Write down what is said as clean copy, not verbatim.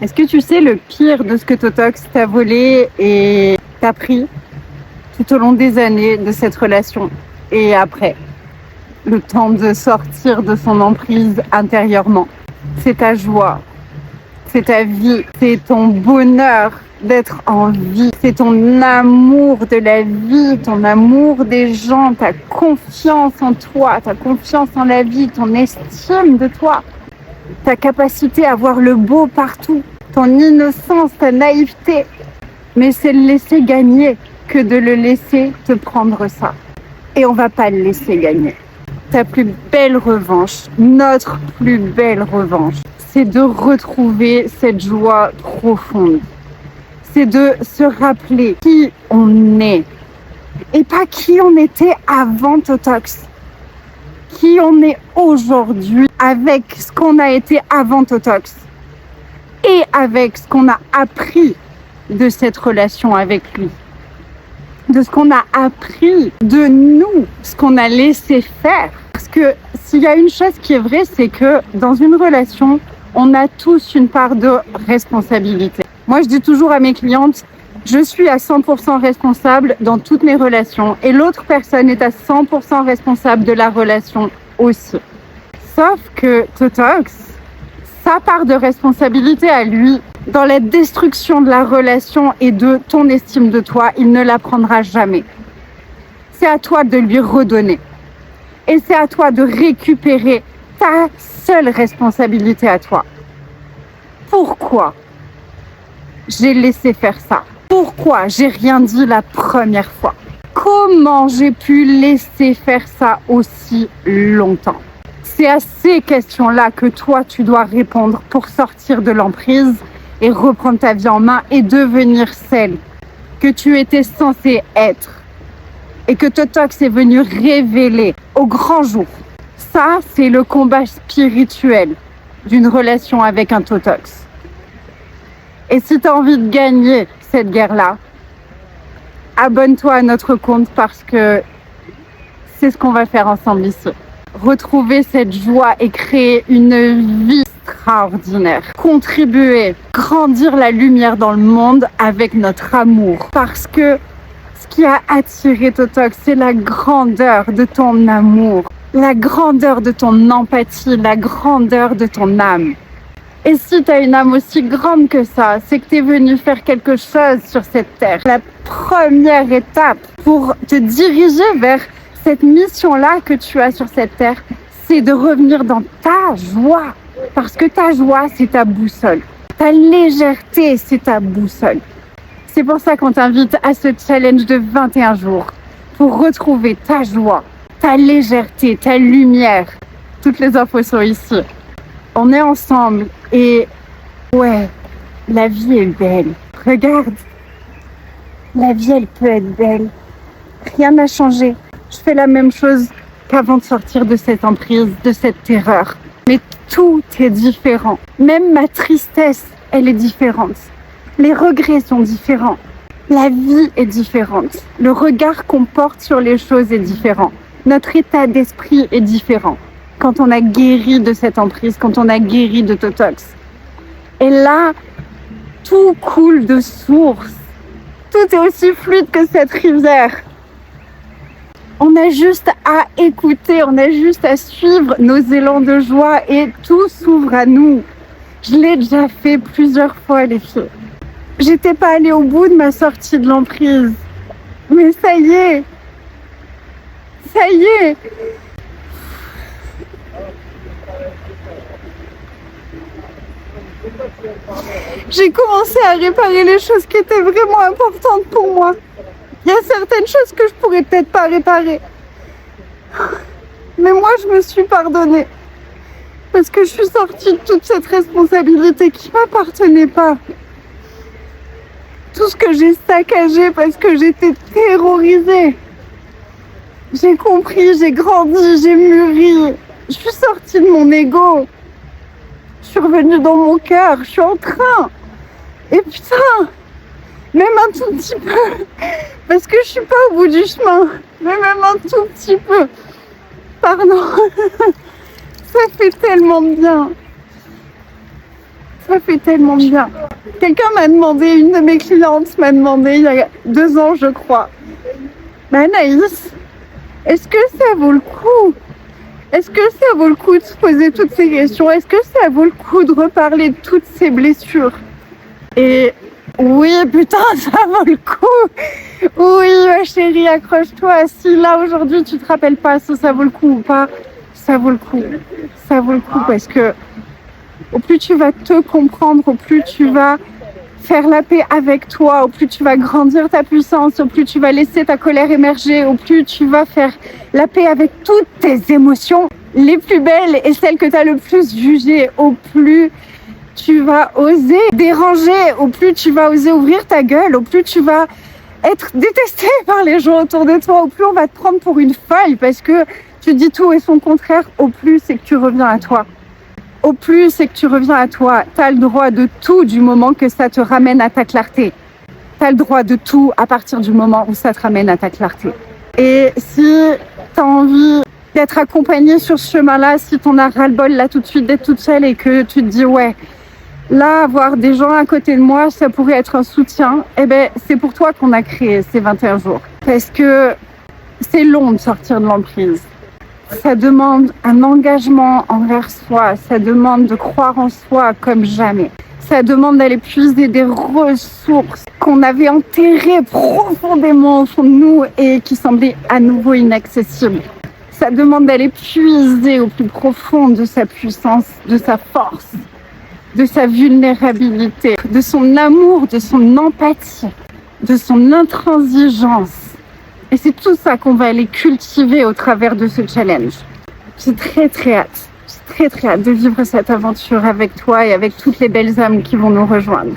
Est-ce que tu sais le pire de ce que Totox t'a volé et t'a pris tout au long des années de cette relation et après? Le temps de sortir de son emprise intérieurement. C'est ta joie, c'est ta vie, c'est ton bonheur d'être en vie, c'est ton amour de la vie, ton amour des gens, ta confiance en toi, ta confiance en la vie, ton estime de toi, ta capacité à voir le beau partout, ton innocence, ta naïveté. Mais c'est le laisser gagner que de le laisser te prendre ça. Et on va pas le laisser gagner. Ta plus belle revanche, notre plus belle revanche, c'est de retrouver cette joie profonde. C'est de se rappeler qui on est et pas qui on était avant Totox. Qui on est aujourd'hui avec ce qu'on a été avant Totox et avec ce qu'on a appris de cette relation avec lui. De ce qu'on a appris de nous, ce qu'on a laissé faire. Parce que s'il y a une chose qui est vraie, c'est que dans une relation, on a tous une part de responsabilité. Moi, je dis toujours à mes clientes, je suis à 100% responsable dans toutes mes relations et l'autre personne est à 100% responsable de la relation aussi. Sauf que Totox, sa part de responsabilité à lui, dans la destruction de la relation et de ton estime de toi, il ne la prendra jamais. C'est à toi de lui redonner. Et c'est à toi de récupérer ta seule responsabilité à toi. Pourquoi j'ai laissé faire ça? Pourquoi j'ai rien dit la première fois? Comment j'ai pu laisser faire ça aussi longtemps? C'est à ces questions-là que toi, tu dois répondre pour sortir de l'emprise et reprendre ta vie en main et devenir celle que tu étais censée être et que Totox est venu révéler au grand jour. Ça, c'est le combat spirituel d'une relation avec un Totox. Et si tu as envie de gagner cette guerre-là, abonne-toi à notre compte parce que c'est ce qu'on va faire ensemble ici. Retrouver cette joie et créer une vie extraordinaire. Contribuer, grandir la lumière dans le monde avec notre amour. Parce que ce qui a attiré Totox, c'est la grandeur de ton amour, la grandeur de ton empathie, la grandeur de ton âme. Et si tu as une âme aussi grande que ça, c'est que tu es venu faire quelque chose sur cette terre. La première étape pour te diriger vers cette mission-là que tu as sur cette terre, c'est de revenir dans ta joie. Parce que ta joie, c'est ta boussole. Ta légèreté, c'est ta boussole. C'est pour ça qu'on t'invite à ce challenge de 21 jours pour retrouver ta joie, ta légèreté, ta lumière. Toutes les infos sont ici. On est ensemble et ouais, la vie est belle. Regarde, la vie, elle peut être belle. Rien n'a changé. Je fais la même chose qu'avant de sortir de cette emprise, de cette terreur. Mais tout est différent. Même ma tristesse, elle est différente. Les regrets sont différents. La vie est différente. Le regard qu'on porte sur les choses est différent. Notre état d'esprit est différent. Quand on a guéri de cette emprise, quand on a guéri de Totox. Et là, tout coule de source. Tout est aussi fluide que cette rivière. On a juste à écouter, on a juste à suivre nos élans de joie et tout s'ouvre à nous. Je l'ai déjà fait plusieurs fois, les filles. J'étais pas allée au bout de ma sortie de l'emprise. Mais ça y est. Ça y est. J'ai commencé à réparer les choses qui étaient vraiment importantes pour moi. Il y a certaines choses que je pourrais peut-être pas réparer. Mais moi, je me suis pardonnée. Parce que je suis sortie de toute cette responsabilité qui m'appartenait pas. Tout ce que j'ai saccagé parce que j'étais terrorisée. J'ai compris, j'ai grandi, j'ai mûri. Je suis sortie de mon ego. Je suis revenue dans mon cœur. Je suis en train. Et putain, même un tout petit peu. Parce que je suis pas au bout du chemin. Mais même un tout petit peu. Pardon. Ça fait tellement de bien. Ça fait tellement bien. Quelqu'un m'a demandé, une de mes clientes m'a demandé il y a 2 ans, je crois. Mais Anaïs, est-ce que ça vaut le coup? Est-ce que ça vaut le coup de se poser toutes ces questions? Est-ce que ça vaut le coup de reparler de toutes ces blessures? Et oui, putain, ça vaut le coup. Oui, ma chérie, accroche-toi. Si là, aujourd'hui, tu te rappelles pas si ça vaut le coup ou pas, ça vaut le coup. Ça vaut le coup parce que au plus tu vas te comprendre, au plus tu vas faire la paix avec toi, au plus tu vas grandir ta puissance, au plus tu vas laisser ta colère émerger, au plus tu vas faire la paix avec toutes tes émotions, les plus belles et celles que tu as le plus jugées, au plus tu vas oser déranger, au plus tu vas oser ouvrir ta gueule, au plus tu vas être détesté par les gens autour de toi, au plus on va te prendre pour une folle parce que tu dis tout et son contraire, au plus c'est que tu reviens à toi. Au plus c'est que tu reviens à toi. Tu as le droit de tout du moment que ça te ramène à ta clarté. Tu as le droit de tout à partir du moment où ça te ramène à ta clarté. Et si tu as envie d'être accompagné sur ce chemin-là, si tu en as ras-le-bol là tout de suite d'être toute seule et que tu te dis ouais, là avoir des gens à côté de moi, ça pourrait être un soutien, eh ben c'est pour toi qu'on a créé ces 21 jours. Parce que c'est long de sortir de l'emprise. Ça demande un engagement envers soi, ça demande de croire en soi comme jamais. Ça demande d'aller puiser des ressources qu'on avait enterrées profondément au fond de nous et qui semblaient à nouveau inaccessibles. Ça demande d'aller puiser au plus profond de sa puissance, de sa force, de sa vulnérabilité, de son amour, de son empathie, de son intransigeance. Et c'est tout ça qu'on va aller cultiver au travers de ce challenge. J'ai très hâte. J'ai très hâte de vivre cette aventure avec toi et avec toutes les belles âmes qui vont nous rejoindre.